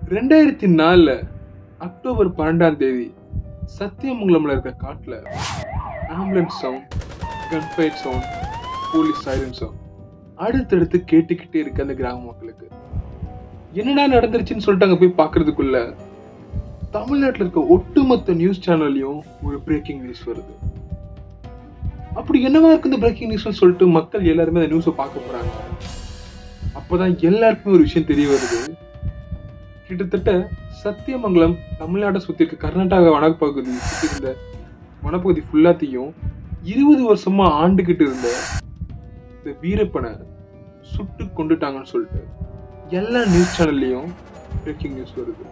2004 October 12 சத்தியமங்கலம்ல இருக்க காட்டுல ambulance sound, confide sound, police siren sound அடுத்தடுத்து கேட்டுக்கிட்டே இருக்கு அந்த கிராம மக்களுக்கு. என்னடா நடந்துருச்சுன்னு சொல்லிட்டு அங்க போய் பாக்குறதுக்குள்ள தமிழ்நாட்டில் இருக்க ஒட்டுமொத்த நியூஸ் சேனல்லையும் ஒரு பிரேக்கிங் நியூஸ் வருது. அப்படி என்னவா இருக்கு இந்த பிரேக்கிங் நியூஸ் சொல்லிட்டு மக்கள் எல்லாருமே அந்த நியூஸை பார்க்க போறாங்க. அப்பதான் எல்லாருக்குமே ஒரு விஷயம் தெரிய வருது. கிட்டத்தட்ட சத்தியமங்கலம் தமிழ்நாட்டை சுத்தி இருக்க கர்நாடகா வனப்பகுதி சுத்தி இருந்த வனப்பகுதி ஃபுல்லாத்தையும் 20 வருஷமா ஆண்டுகிட்டு இருந்த இந்த வீரப்பனை சுட்டு கொண்டுட்டாங்கன்னு சொல்லிட்டு எல்லா நியூஸ் சேனல்லையும் பிரேக்கிங் நியூஸ் வருது.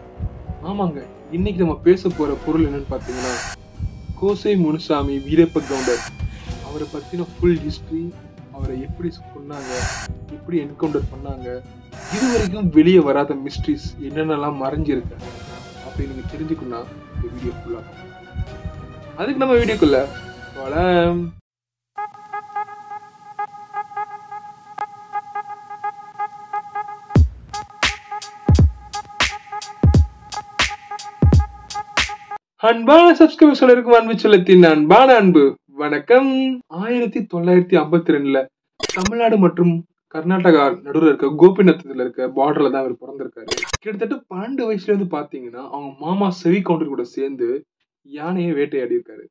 ஆமாங்க, இன்னைக்கு நம்ம பேச போற பொருள் என்னன்னு பாத்தீங்கன்னா கோசை முனுசாமி வீரப்ப கவுண்டர். அவரை பத்தின ஃபுல் ஹிஸ்டரி, அவரை எப்படி கொன்னாங்க, எப்படி என்கவுண்டர் பண்ணாங்க, இது வரைக்கும் வெளியே வராத மிஸ்ட்ரிஸ் என்னென்னலாம் மறைஞ்சிருக்கு அப்படின்னு நீங்க தெரிஞ்சுக்கணும்னா இந்த வீடியோ ஃபுல்லா. அதுக்கு நம்ம வீடியோக்குள்ள போலாம். அன்பான சப்ஸ்கிரைபர் சொல்லிருக்கும் அன்பு சொல்லத்தின் அன்பான அன்பு வணக்கம். 1952 தமிழ்நாடு மற்றும் கர்நாடகா நடுவில் இருக்க கோபிநாத்தத்துல இருக்க பார்டர்ல தான் அவர் பிறந்திருக்காரு. கிட்டத்தட்ட 12 வயசுல இருந்து பாத்தீங்கன்னா அவங்க மாமா செவி கவுண்டர் கூட சேர்ந்து யானையை வேட்டையாடி இருக்காரு.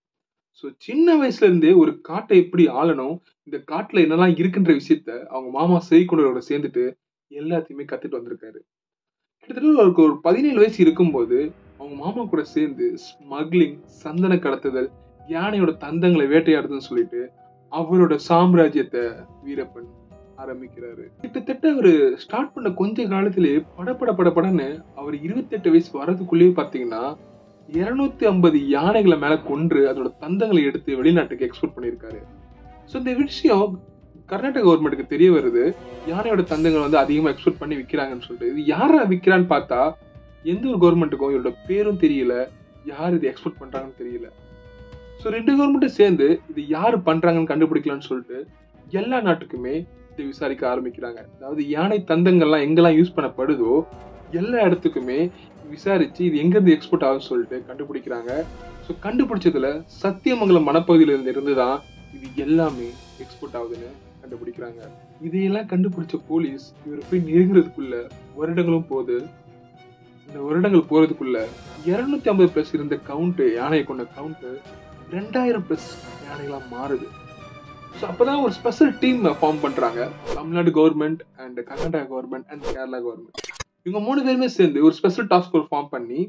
ஸோ சின்ன வயசுல இருந்தே ஒரு காட்டை எப்படி ஆளணும், இந்த காட்டுல என்னெல்லாம் இருக்குன்ற விஷயத்த அவங்க மாமா செவி கவுண்டரோட சேர்ந்துட்டு எல்லாத்தையுமே கத்துட்டு வந்திருக்காரு. கிட்டத்தட்ட அவருக்கு ஒரு 17 வயசு இருக்கும்போது அவங்க மாமா கூட சேர்ந்து ஸ்மக்லிங், சந்தன கடத்துதல், யானையோட தந்தங்களை வேட்டையாடுதுன்னு சொல்லிட்டு அவரோட சாம்ராஜ்யத்தை வீரப்பன் ஆரம்பிக்கிறாரு. கிட்டத்தட்ட அவரு ஸ்டார்ட் பண்ண கொஞ்ச காலத்திலேயே படன்னு அவர் 28 வயசு வர்றதுக்குள்ளேயே பாத்தீங்கன்னா 250 யானைகளை மேல கொன்று அதோட தந்தங்களை எடுத்து வெளிநாட்டுக்கு எக்ஸ்போர்ட் பண்ணியிருக்காரு. ஸோ இந்த விஷயம் கர்நாடக கவர்மெண்ட்டுக்கு தெரிய வருது. யானையோட தந்தங்களை வந்து அதிகமா எக்ஸ்போர்ட் பண்ணி விற்கிறாங்கன்னு சொல்லிட்டு இது யாரா விற்கிறான்னு பார்த்தா எந்த ஒரு கவர்மெண்ட்டுக்கும் இவரோட பேரும் தெரியல, யார் இது எக்ஸ்போர்ட் பண்றாங்கன்னு தெரியல. ஸோ 2 கவர்மெண்ட்டும் சேர்ந்து இது யாரு பண்றாங்கன்னு கண்டுபிடிக்கலாம்னு சொல்லிட்டு எல்லா நாட்டுக்குமே இதை விசாரிக்க ஆரம்பிக்கிறாங்க. அதாவது யானை தந்தங்கள்லாம் எங்கெல்லாம் யூஸ் பண்ணப்படுதோ எல்லா இடத்துக்குமே விசாரிச்சு இது எங்க இருந்து எக்ஸ்போர்ட் ஆகுதுன்னு சொல்லிட்டு கண்டுபிடிக்கிறாங்க. ஸோ கண்டுபிடிச்சதுல சத்தியமங்கலம் வனப்பகுதியில இருந்துதான் இது எல்லாமே எக்ஸ்போர்ட் ஆகுதுன்னு கண்டுபிடிக்கிறாங்க. இதையெல்லாம் கண்டுபிடிச்ச போலீஸ் இவரை போய் நெருங்குறதுக்குள்ள வருடங்களும் போகுது. இந்த வருடங்கள் போறதுக்குள்ள 250+ இருந்த கவுண்ட், யானையை கொண்ட கவுண்ட் 2000+ யானைகளா மாறுது. ஸோ அப்பதான் ஒரு ஸ்பெஷல் டீம் ஃபார்ம் பண்றாங்க. Tamil Nadu government and Karnataka government and Kerala government இவங்க 3 பேருமே சேர்ந்து ஒரு ஸ்பெஷல் டாஸ்க் ஃபோர்ஸ் ஃபார்ம் பண்ணி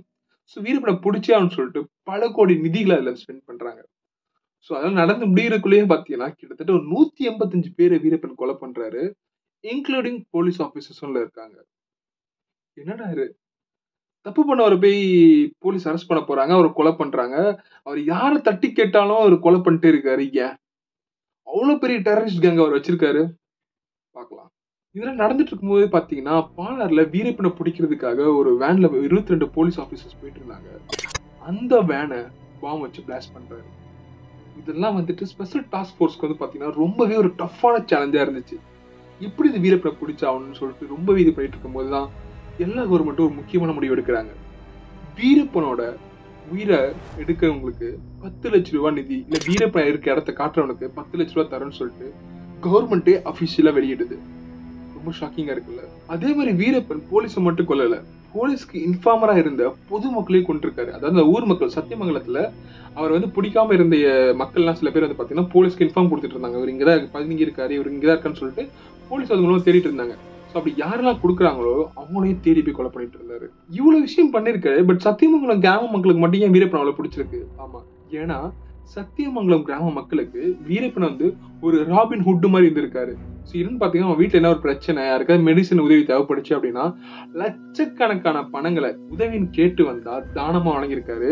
ஸோ வீரப்பனை பிடிச்சான்னு சொல்லிட்டு பல கோடி நிதிகளை அதில் ஸ்பெண்ட் பண்றாங்க. ஸோ அதெல்லாம் நடந்து முடிகிறதுக்குள்ளேயே பார்த்தீங்கன்னா கிட்டத்தட்ட ஒரு 185 பேரை வீரப்பன் கொலை பண்றாரு, இன்க்ளூடிங் போலீஸ் ஆபீசர்ஸ்ல இருக்காங்க. என்னடா தப்பு பண்ணவரை போய் போலீஸ் அரெஸ்ட் பண்ண போறாங்க, அவரை கொலை பண்றாங்க. அவர் யாரை தட்டி கேட்டாலும் அவர் கொலை பண்ணிட்டே இருக்காரு. ஏன் அவ்வளவு பெரிய டெரரிஸ்ட் கேங் அவர் வச்சிருக்காரு? பார்க்கலாம். இதெல்லாம் நடந்துட்டு இருக்கும்போது பாத்தீங்கன்னா பாலாறுல வீரப்பனை பிடிக்கிறதுக்காக ஒரு வேன்ல 22 போலீஸ் ஆபீசர்ஸ் போயிட்டு இருந்தாங்க. அந்த வேனை பாம் வச்சு பிளாஸ்ட் பண்றாரு. இதெல்லாம் வந்துட்டு ஸ்பெஷல் டாஸ்க் ஃபோர்ஸ்க்கு வந்து பாத்தீங்கன்னா ரொம்பவே ஒரு டஃப்பான சேலஞ்சா இருந்துச்சு. இப்படி இது வீரப்பனை பிடிச்சாகணும்னு சொல்லிட்டு ரொம்பவே இது பண்ணிட்டு இருக்கும் போதுதான் எல்லா கவர்மெண்ட்டும் ஒரு முக்கியமான முடிவு எடுக்கிறாங்க. வீரப்பனோட உயிரை எடுக்கிறவங்களுக்கு 10 லட்ச ரூபாய் நிதி, இல்ல வீரப்பன் இருக்க இடத்த காட்டுறவனுக்கு 10 லட்ச ரூபாய் தரேன்னு சொல்லிட்டு கவர்மெண்டே அபிஷியலா வெளியிடுது. ரொம்ப ஷாக்கிங்கா இருக்குல்ல. அதே மாதிரி வீரப்பன் போலீஸை மட்டும் கொல்லல, போலீஸ்க்கு இன்ஃபார்மரா இருந்த பொதுமக்களையும் கொண்டிருக்காரு. அதாவது அந்த ஊர் மக்கள் சத்தியமங்கலத்துல அவர் வந்து பிடிக்காம இருந்த மக்கள்லாம் சில பேர் வந்து பாத்தீங்கன்னா போலீஸ்க்கு இன்ஃபார்ம் கொடுத்துட்டு இருந்தாங்க. இவர் இங்கதான் பதுங்கி இருக்காரு, இவர் இங்கதான் இருக்கான்னு சொல்லிட்டு போலீஸ் அது மூலமா தேடிட்டு இருந்தாங்க. அப்படி யாரெல்லாம் கொடுக்குறாங்களோ அவங்களையும் தேடி போய் கொலை பண்ணிட்டு இருந்தாரு. இவ்வளவு விஷயம் பண்ணிருக்காரு. பட் சத்தியமங்கலம் கிராம மக்களுக்கு மட்டும் ஏன் வீரப்பன் அவ்வளவு பிடிச்சிருக்கு? ஆமா, ஏன்னா சத்தியமங்கலம் கிராம மக்களுக்கு வீரப்பன் வந்து ஒரு ராபின் ஹுட் மாதிரி இருந்திருக்காரு. என்னன்னு பாத்தீங்கன்னா அவங்க வீட்டுல என்ன ஒரு பிரச்சனை, யாருக்காவது மெடிசன் உதவி தேவைப்படுச்சு அப்படின்னா லட்சக்கணக்கான பணங்களை உதவின்னு கேட்டு வந்தா தானமா வழங்கியிருக்காரு.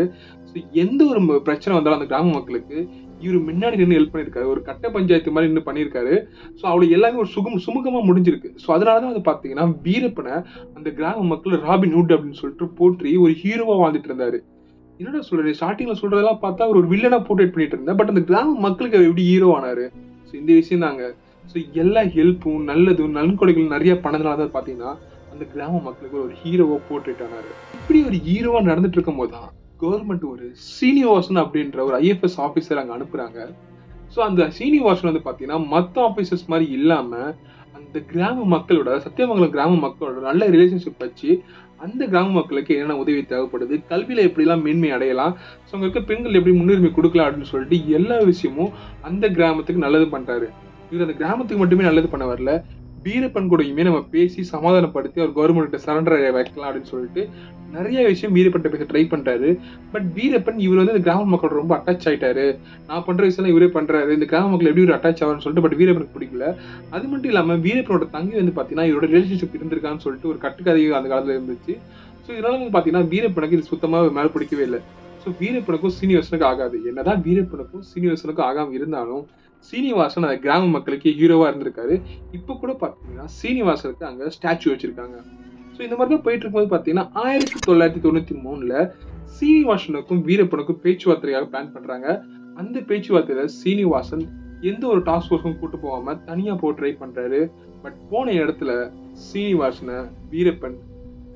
எந்த ஒரு பிரச்சனை வந்தாலும் அந்த கிராம மக்களுக்கு இவரு முன்னாடி நின்று ஹெல்ப் பண்ணிருக்காரு. ஒரு கட்ட பஞ்சாயத்து மாதிரி நின்று பண்ணிருக்காரு. ஸோ அவளுக்கு எல்லாமே ஒரு சுமூகமா முடிஞ்சிருக்கு. ஸோ அதனாலதான் அது பாத்தீங்கன்னா வீரப்பனை அந்த கிராம மக்கள் ராபின் ஹுட் அப்படின்னு சொல்லிட்டு போற்றி ஒரு ஹீரோவா வாழ்ந்துட்டு இருந்தாரு. என்னடா சொல்றது, ஸ்டார்டிங்ல சொல்றதெல்லாம் பார்த்தா ஒரு வில்லனா போர்ட்ரேட் பண்ணிட்டு இருந்தா, பட் அந்த கிராம மக்களுக்கு எப்படி ஹீரோ ஆனாரு? ஸோ இந்த விஷயம் தாங்க. ஸோ எல்லா ஹெல்ப்பும் நல்லதும் நன்கொடைகளும் நிறைய பண்ணதுனால தான் பாத்தீங்கன்னா அந்த கிராம மக்களுக்கு ஒரு ஹீரோவா போர்ட்ரேட் ஆனாரு. இப்படி ஒரு ஹீரோவா நடந்துட்டு இருக்கும் போதுதான் கவர்மெண்ட் ஒரு சீனிவாசன் அப்படின்ற ஒரு ஐஎஃப்எஸ் ஆபீசர் அங்க அனுப்புறாங்க. சோ அந்த சீனிவாசன் வந்து பாத்தீங்கன்னா மத்த ஆபீசர்ஸ் மாதிரி இல்லாம அந்த கிராம மக்களோட, சத்தியமங்கலம் கிராம மக்களோட நல்ல ரிலேஷன்ஷிப் வச்சு அந்த கிராம மக்களுக்கு என்னென்ன உதவி தேவைப்படுது, கல்வியில எப்படிலாம் மேன்மை அடையலாம், ஸோ அங்க இருக்க பெண்கள் எப்படி முன்னுரிமை கொடுக்கலாம் அப்படின்னு சொல்லிட்டு எல்லா விஷயமும் அந்த கிராமத்துக்கு நல்லது பண்றாரு. இவர் அந்த கிராமத்துக்கு மட்டுமே நல்லது பண்ண வரல, வீரப்பன் கூடயுமே நம்ம பேசி சமாதானப்படுத்தி அவர் கவர்மெண்ட் சரண்டர் வைக்கலாம் அப்படின்னு சொல்லிட்டு நிறைய விஷயம் வீரப்பன் பேச ட்ரை பண்றாரு. பட் வீரப்பன் இவர் வந்து இந்த கிராம மக்களோட ரொம்ப அட்டாச் ஆயிட்டாரு. நான் பண்ற விஷயம் இவரே பண்றாரு, இந்த கிராம மக்கள் எப்படி ஒரு அட்டாச் ஆவார்னு சொல்லிட்டு பட் வீரப்பனுக்கு பிடிக்கல. அது மட்டும் இல்லாம வீரப்பனோட தங்கி வந்து பாத்தீங்கன்னா இவரோட ரிலேஷன்ஷிப் இருந்திருக்கான்னு சொல்லிட்டு ஒரு கட்டுக்கதையும் அந்த காலத்துல இருந்துச்சு. ஸோ இதனால வந்து பாத்தீங்கன்னா வீரப்பனுக்கு இது சுத்தமா மேல பிடிக்கவே இல்லை. ஸோ வீரப்பனுக்கும் சீனிவாசனுக்கும் ஆகாது. என்னதான் வீரப்பனுக்கும் சீனிவாசனுக்கும் ஆகாம இருந்தாலும் சீனிவாசன் அந்த கிராம மக்களுக்கு ஹீரோவா இருந்திருக்காரு. இப்ப கூட பாத்தீங்கன்னா சீனிவாசனுக்கு அங்க ஸ்டாச்சு வச்சிருக்காங்க. ஸோ இந்த மாதிரி தான் போயிட்டு இருக்கும்போது பாத்தீங்கன்னா 1993 சீனிவாசனுக்கும் வீரப்பனுக்கும் பேச்சுவார்த்தையாக பிளான் பண்றாங்க. அந்த பேச்சுவார்த்தையில சீனிவாசன் எந்த ஒரு டாஸ்க் ஃபோர்ஸும் கூட்டு போகாம தனியா போய் ட்ரை பண்றாரு. பட் போன இடத்துல சீனிவாசனை வீரப்பன்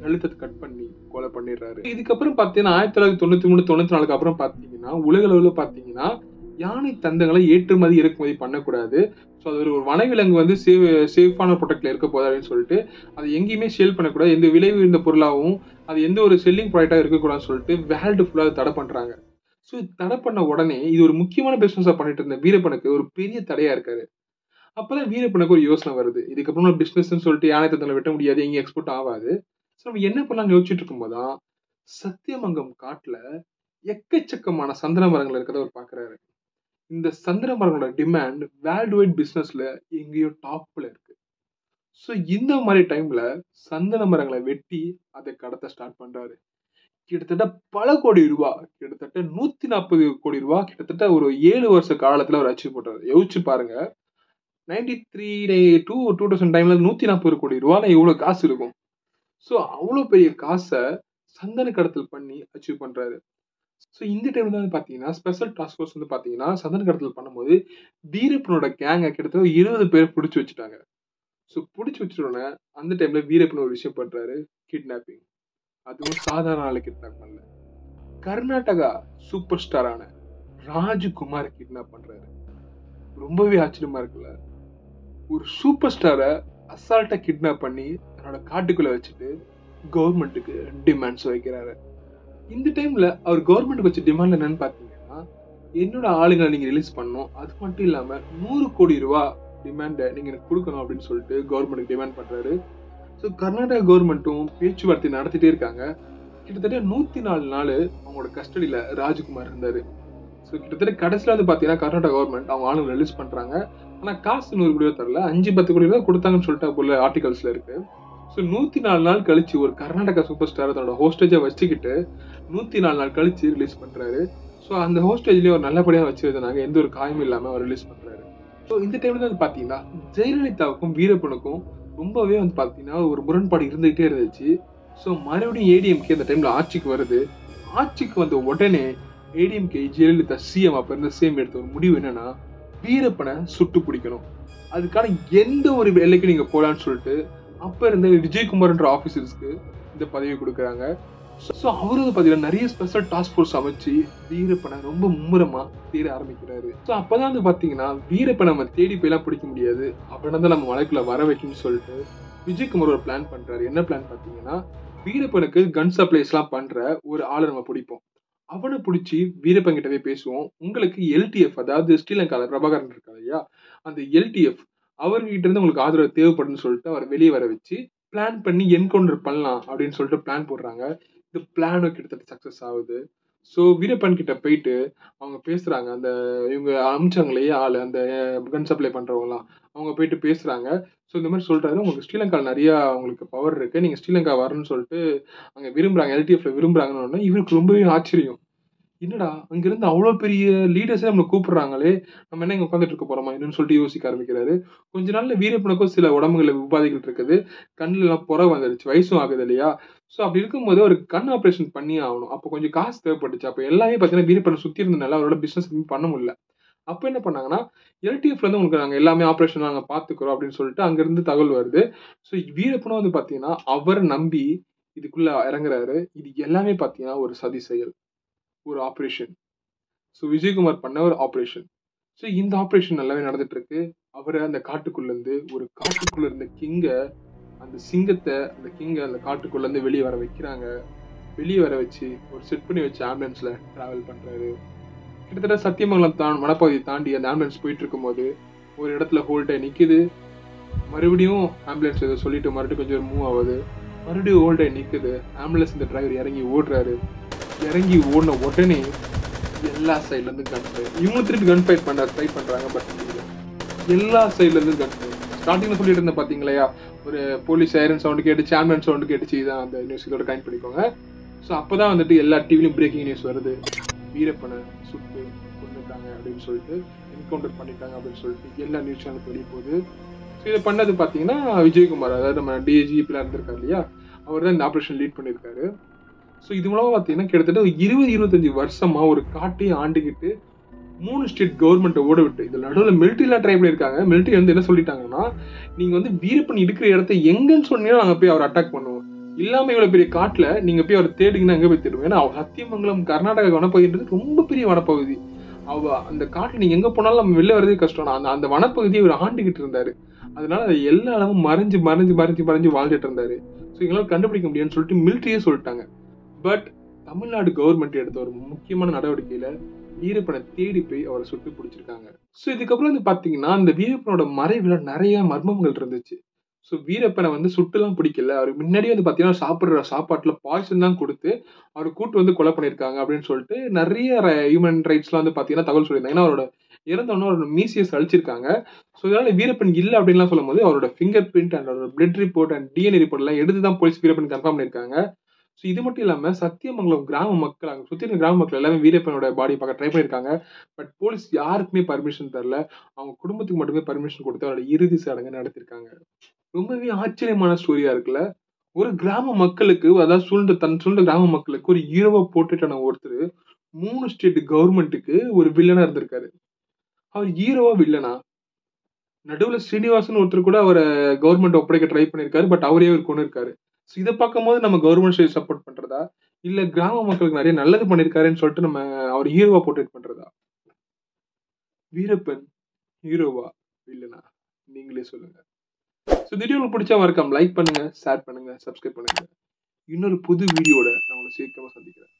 கழுத்தை கட் பண்ணி கொலை பண்ணிடுறாரு. இதுக்கப்புறம் பாத்தீங்கன்னா 1993-94 அப்புறம் பாத்தீங்கன்னா உலக அளவுல பாத்தீங்கன்னா யானை தந்தங்களை ஏற்றுமதி இறக்குமதி பண்ணக்கூடாது. ஸோ அது ஒரு வனவிலங்கு வந்து சேஃபான ப்ரொடக்ட்ல இருக்க போதா அப்படின்னு சொல்லிட்டு அதை எங்கேயுமே சேல் பண்ணக்கூடாது, எந்த விலை உயர்ந்த பொருளாகவும் அது எந்த ஒரு செல்லிங் ப்ராடக்டா இருக்கக்கூடாதுன்னு சொல்லிட்டு வேர்ல்டு ஃபுல்லா தடை பண்றாங்க. ஸோ தடை பண்ண உடனே இது ஒரு முக்கியமான பிசினஸா பண்ணிட்டு இருந்த வீரப்பனுக்கு ஒரு பெரிய தடையா இருக்காரு. அப்பதான் வீரப்பனுக்கு ஒரு யோசனை வருது, இதுக்கப்புறம் பிசினஸ் சொல்லிட்டு யானை தந்தங்களை வெட்ட முடியாது, எங்கேயும் எக்ஸ்போர்ட் ஆகாது. ஸோ நம்ம என்ன பண்ணலாம்னு யோசிச்சுட்டு இருக்கும்போதுதான் சத்தியமங்கம் காட்டுல எக்கச்சக்கமான சந்தன மரங்கள் இருக்கிறத அவர் பாக்குறாரு. இந்த சந்தன மரங்களோட டிமாண்ட் வேர்ல்டு வைட் பிசினஸ்ல எங்கேயோ டாப்ல இருக்கு. ஸோ இந்த மாதிரி டைம்ல சந்தன மரங்களை வெட்டி அதை கடத்த ஸ்டார்ட் பண்றாரு. கிட்டத்தட்ட பல கோடி ரூபாய், கிட்டத்தட்ட 140 கோடி ரூபாய், கிட்டத்தட்ட ஒரு 7 வருஷ காலத்துல அவர் அச்சீவ் பண்றாரு. யோசிச்சு பாருங்க, 93 to 2000 டைம்ல 140 கோடி ரூபாய் எவ்வளவு காசு இருக்கும். ஸோ அவ்வளவு பெரிய காசை சந்தன கடத்தல் பண்ணி அச்சீவ் பண்றாரு. ஸோ இந்த டைம்ல தான் பாத்தீங்கன்னா ஸ்பெஷல் டாஸ்க் ஃபோர்ஸ் வந்து பாத்தீங்கன்னா சந்தன கடத்தல் பண்ணும்போது வீரப்பனோட கேங்க கிட்டத்தட்ட 20 பேர் பிடிச்சு வச்சுட்டாங்க. ஸோ பிடிச்சு வச்சுட்டோன்னே அந்த டைம்ல வீரப்பன் ஒரு விஷயம் பண்றாரு, கிட்னாப்பிங். அதுவும் சாதாரண ஆளு கிட்னாப் பண்ணல, கர்நாடகா சூப்பர் ஸ்டாரான ராஜ்குமார் கிட்னாப் பண்றாரு. ரொம்பவே ஆச்சரியமா இருக்குல்ல, ஒரு சூப்பர் ஸ்டாரை அசால்ட்டா கிட்னாப் பண்ணி தன்னோட காட்டுக்குள்ள வச்சுட்டு கவர்மெண்ட்டுக்கு டிமாண்ட்ஸ் வைக்கிறாரு. இந்த டைம்ல அவர் கவர்மெண்ட் வச்ச டிமாண்ட் என்னன்னு பாத்தீங்கன்னா, என்னோட ஆளுங்களை நீங்க ரிலீஸ் பண்ணணும், அது மட்டும் இல்லாம 100 கோடி ரூபாய் டிமாண்ட நீங்க எனக்கு கொடுக்கணும் அப்படின்னு சொல்லிட்டு கவர்மெண்ட் டிமாண்ட் பண்றாரு. ஸோ கர்நாடகா கவர்மெண்ட்டும் பேச்சுவார்த்தை நடத்திட்டே இருக்காங்க. கிட்டத்தட்ட 104 நாள் அவங்களோட கஸ்டடியில ராஜ்குமார் இருந்தாரு. ஸோ கிட்டத்தட்ட கடைசியில வந்து பாத்தீங்கன்னா கர்நாடகா கவர்மெண்ட் அவங்க ஆளுங்களை ரிலீஸ் பண்றாங்க. ஆனா காசு 100 கோடி ரூபாய் தரல, 5-10 கோடி ரூபாய் கொடுத்தாங்கன்னு சொல்லிட்டு போல ஆர்டிகல்ஸ்ல இருக்கு. ஸோ 104 நாள் கழிச்சு ஒரு கர்நாடகா சூப்பர் ஸ்டார் தன்னோட ஹோஸ்டேஜா வச்சுக்கிட்டு 104 நாள் கழிச்சு ரிலீஸ் பண்றாரு. ஸோ அந்த ஹோஸ்டேஜ்லயே ஒரு நல்லபடியா வச்சிருந்தாங்க, எந்த ஒரு காயமும் இல்லாம அவர் ரிலீஸ் பண்றாரு. ஸோ இந்த டைம்ல வந்து பாத்தீங்கன்னா ஜெயலலிதாவுக்கும் வீரப்பனுக்கும் ரொம்பவே வந்து பாத்தீங்கன்னா ஒரு முரண்பாடு இருந்துகிட்டே இருந்துச்சு. ஸோ மறுபடியும் ஏடிஎம்கே அந்த டைம்ல ஆட்சிக்கு வருது. ஆட்சிக்கு வந்த உடனே ஏடிஎம்கே ஜெயலலிதா சிஎம் அப்ப இருந்த சிஎம் எடுத்த ஒரு முடிவு என்னன்னா, வீரப்பனை சுட்டு பிடிக்கணும், அதுக்கான எந்த ஒரு எல்லைக்கு நீங்க போலான்னு சொல்லிட்டு அப்ப இருந்த விஜயகுமார்ன்ற ஆபீசர்ஸ்க்கு இந்த பதவி கொடுக்குறாங்க. ஸோ அவரு வந்து பாத்தீங்கன்னா நிறைய ஸ்பெஷல் டாஸ்க் ஃபோர்ஸ் அமைச்சு வீரப்பனை ரொம்ப மும்முரமா தேட ஆரம்பிக்கிறாரு. ஸோ அப்பதான் வந்து பாத்தீங்கன்னா வீரப்பனை நம்ம தேடி போயெல்லாம் பிடிக்க முடியாது, அப்படின்னா தான் நம்ம வழக்குல வர வைக்கணும்னு சொல்லிட்டு விஜயகுமார் ஒரு பிளான் பண்றாரு. என்ன பிளான் பாத்தீங்கன்னா, வீரப்பனுக்கு கன் சப்ளைஸ் எல்லாம் பண்ற ஒரு ஆளை நம்ம பிடிப்போம், அவனை பிடிச்சி வீரப்பன் கிட்டவே பேசுவோம், உங்களுக்கு எல்டிஎஃப் அதாவது ஸ்ரீலங்கால பிரபாகரன் இருக்காரு இல்லையா, அந்த எல்டிஎஃப் அவர்கிட்ட இருந்து உங்களுக்கு ஆதரவு தேவைப்படுன்னு சொல்லிட்டு அவர் வெளியே வர வச்சு பிளான் பண்ணி என்கவுண்டர் பண்ணலாம் அப்படின்னு சொல்லிட்டு பிளான் போடுறாங்க. இந்த பிளானும் கிட்டத்தட்ட சக்சஸ் ஆகுது. ஸோ வீரப்பன் கிட்ட போயிட்டு அவங்க பேசுறாங்க, அந்த இவங்க அமிச்சாங்களே ஆளு அந்த கன் சப்ளை பண்றவங்கலாம், அவங்க போயிட்டு பேசுறாங்க. ஸோ இந்த மாதிரி சொல்றாரு, உங்களுக்கு ஸ்ரீலங்காவில் நிறைய உங்களுக்கு பவர் இருக்கு, நீங்க ஸ்ரீலங்கா வரணும்னு சொல்லிட்டு அங்க விரும்புறாங்க, எல்டிஎஃப்ல விரும்புறாங்கன்னு. இவருக்கு ரொம்பவே ஆச்சரியம், என்னடா அங்கிருந்து அவ்வளவு பெரிய லீடர்ஸே நம்மளை கூப்பிடுறாங்களே, நம்ம என்ன இங்க உட்காந்துட்டு இருக்க போறோமா என்னன்னு சொல்லிட்டு யோசிக்க ஆரம்பிக்கிறாரு. கொஞ்ச நாள்ல வீரப்பனுக்கும் சில உடம்புல உபாதைகள் இருக்குது, கண்ணுல எல்லாம் புற வந்துருச்சு, வயசும் ஆகுது இல்லையா. சோ அப்படி இருக்கும்போது ஒரு கண் ஆபரேஷன் பண்ணி ஆகணும், அப்போ கொஞ்சம் காசு தேவைப்பட்டுச்சு. அப்ப எல்லாமே பாத்தீங்கன்னா வீரப்பனை சுத்தி இருந்தனால அவரோட பிசினஸ் பண்ண முடியல. அப்ப என்ன பண்ணாங்கன்னா, எல்டிஎஃப்ல இருந்து உங்களுக்கு நாங்க எல்லாமே ஆப்பரேஷன் நாங்க பார்த்துக்கிறோம் அப்படின்னு சொல்லிட்டு அங்கிருந்து தகவல் வருது. ஸோ வீரப்பனும் வந்து பார்த்தீங்கன்னா, அவர நம்பி இதுக்குள்ள இறங்குறாரு. இது எல்லாமே பார்த்தீங்கன்னா, ஒரு சதி செயல். ஒரு ஆப்பரேஷன். ஸோ விஜயகுமார் பண்ண ஒரு ஆப்பரேஷன். ஸோ இந்த ஆப்பரேஷன் நல்லாவே நடந்துட்டு இருக்கு. அவர அந்த காட்டுக்குள்ள இருந்து ஒரு காட்டுக்குள்ள இருந்த அந்த கிங்க அந்த காட்டுக்குள்ள இருந்து வெளிய வர வைக்கிறாங்க. வெளிய வர வச்சு ஒரு செட் பண்ணி வச்ச ஆம்புலன்ஸ்ல டிராவல் பண்றாரு. கிட்டத்தட்ட சத்தியமங்கலம் வனப்பகுதியை தாண்டி அந்த ஆம்புலன்ஸ் போயிட்டு இருக்கும்போது, ஒரு இடத்துல ஹோல்ட் ஆயி நிக்குது. மறுபடியும் ஆம்புலன்ஸ் ஏதோ சொல்லிட்டு மறுபடியும் கொஞ்சம் மூவ் ஆகுது. மறுபடியும் ஹோல்ட் ஆயி நிக்குது. ஆம்புலன்ஸ் இந்த டிரைவர் இறங்கி ஓடுறாரு. இறங்கி ஓடுன உடனே எல்லா சைடுல இருந்து கன் ஃபயர். இவங்க திருப்பி கன் ஃபயர் பண்ண ட்ரை பண்றாங்க. பட் முடியல. எல்லா சைடுல இருந்து கன் ஃபயர். ஸ்டார்டிங்ல சொல்லிட்டு இருந்தேன் பாத்தீங்களா, ஒரு போலீஸ் சைரன் சவுண்ட் கேட்டுச்சு, ஆம்புலன்ஸ் சவுண்ட் கேட்டுச்சு. இதான் அந்த நியூஸ் இதோட கனெக்ட் பண்ணிக்கோங்க. ஸோ அப்பதான் வந்துட்டு எல்லா டிவிலையும் பிரேக்கிங் நியூஸ் வருது. வீரப்பனை சுட்டு கொண்டுட்டாங்க அப்படின்னு சொல்லிட்டு, என்கவுண்டர் பண்ணிட்டாங்க அப்படின்னு சொல்லிட்டு எல்லா நியூஸ் சேனலுக்கு வெளியே போகுது. ஸோ இதை பண்ணது பார்த்தீங்கன்னா விஜயகுமார், அதாவது நம்ம டிஐஜிபிலாம் இருந்திருக்காரு இல்லையா, அவர் தான் இந்த ஆப்ரேஷன் லீட் பண்ணியிருக்காரு. ஸோ இது மூலமா பார்த்தீங்கன்னா கிட்டத்தட்ட 20-25 வருஷமா ஒரு காட்டையே ஆண்டுகிட்டு 3 ஸ்டேட் கவர்மெண்ட்டை ஓட விட்டு, இதில் நடுவில் மிலிட்ரிலாம் ட்ரை பண்ணியிருக்காங்க. மிலிட்ரி வந்து என்ன சொல்லிட்டாங்கன்னா, நீங்க வந்து வீரப்பன் இருக்கிற இடத்த எங்கன்னு சொன்னீங்கன்னா நாங்கள் போய் அவர் அட்டாக் பண்ணுவோம். இல்லாம இவ்வளவு பெரிய காட்டுல நீங்க போய் அவர் தேடிங்கன்னா எங்க போய் தேடுவோம். ஏன்னா சத்தியமங்கலம் கர்நாடகா வனப்பகுதின்றது ரொம்ப பெரிய வனப்பகுதி. அந்த காட்டுல நீங்க எங்க போனாலும் நம்ம வெளில வரதே கஷ்டம். அந்த அந்த வனப்பகுதியை இவர் ஆண்டுகிட்டு இருந்தாரு. அதனால அது எல்லா அளவும் மறைஞ்சு மறைஞ்சு மறைஞ்சு மறைஞ்சு வாழ்ந்துட்டு இருந்தாரு. ஸோ எங்களால் கண்டுபிடிக்க முடியும்னு சொல்லிட்டு மிலிட்ரியே சொல்லிட்டாங்க. பட் தமிழ்நாடு கவர்மெண்ட் எடுத்த ஒரு முக்கியமான நடவடிக்கையில வீரப்பனை தேடி போய் அவரை சுட்டு பிடிச்சிருக்காங்க. ஸோ இதுக்கப்புறம் வந்து பாத்தீங்கன்னா அந்த வீரப்பனோட மறைவுல நிறைய மர்மங்கள் இருந்துச்சு. ஸோ வீரப்பனை வந்து சுட்டுலாம் பிடிக்கல. அவருக்கு முன்னாடியே வந்து பாத்தீங்கன்னா சாப்பிடுற சாப்பாட்டுல பாய்சன் தான் கொடுத்து அவரை கூட்டு வந்து கொலை பண்ணியிருக்காங்க அப்படின்னு சொல்லிட்டு நிறைய ஹியூமன் ரைட்ஸ்லாம் வந்து பாத்தீங்கன்னா தகவல் சொல்லியிருந்தாங்க. ஏன்னா அவரோட இறந்தோன்னா அவரோட மீசியஸ் அழிச்சிருக்காங்க. ஸோ இதனால வீரப்பன் இல்லை அப்படின்லாம் சொல்லும் போது அவரோட ஃபிங்கர் பிரிண்ட் அண்ட் அவரோட blood report and DNA report எல்லாம் எடுத்து தான் போலீஸ் வீரப்பன் கன்ஃபார்ம் பண்ணியிருக்காங்க. ஸோ இது மட்டும் இல்லாம சத்தியமங்கலம் கிராம மக்கள், அங்க சுத்தி இருக்க கிராம மக்கள் எல்லாமே வீரப்பனோட பாடி பார்க்க ட்ரை பண்ணியிருக்காங்க. பட் போலீஸ் யாருக்குமே பர்மிஷன் தரல. அவங்க குடும்பத்துக்கு மட்டுமே பர்மிஷன் கொடுத்து அவரோட இறுதி சடங்கு நடத்திருக்காங்க. ரொம்பவே ஆச்சரியமான ஸ்டோரியா இருக்குல்ல. ஒரு கிராம மக்களுக்கு, அதாவது தன் சூழ்ந்த கிராம மக்களுக்கு ஒரு ஹீரோவா போட்டுட்டான ஒருத்தர் 3 ஸ்டேட் கவர்மெண்ட்டுக்கு ஒரு வில்லனா இருந்திருக்காரு. அவர் ஹீரோவா வில்லனா? நடுவுல ஸ்ரீனிவாசன் ஒருத்தர் கூட அவரை கவர்மெண்ட் ஒப்படைக்க ட்ரை பண்ணியிருக்காரு. பட் அவரே அவர் கொண்டிருக்காரு. ஸோ இதை பார்க்கும்போது நம்ம கவர்மெண்ட் சைடு சப்போர்ட் பண்றதா, இல்ல கிராம மக்களுக்கு நிறைய நல்லது பண்ணியிருக்காருன்னு சொல்லிட்டு நம்ம அவர் ஹீரோவா போர்ட்ரேட் பண்றதா? வீரப்பன் ஹீரோவா வில்லனா? நீங்களே சொல்லுங்க. ஸோ இந்த வீடியோ உங்களுக்கு பிடிச்சா மறக்காம லைக் பண்ணுங்க, ஷேர் பண்ணுங்க, சப்ஸ்கிரைப் பண்ணுங்க. இன்னொரு புது வீடியோட நான் உங்களை சீக்கிரமா சந்திக்கிறேன்.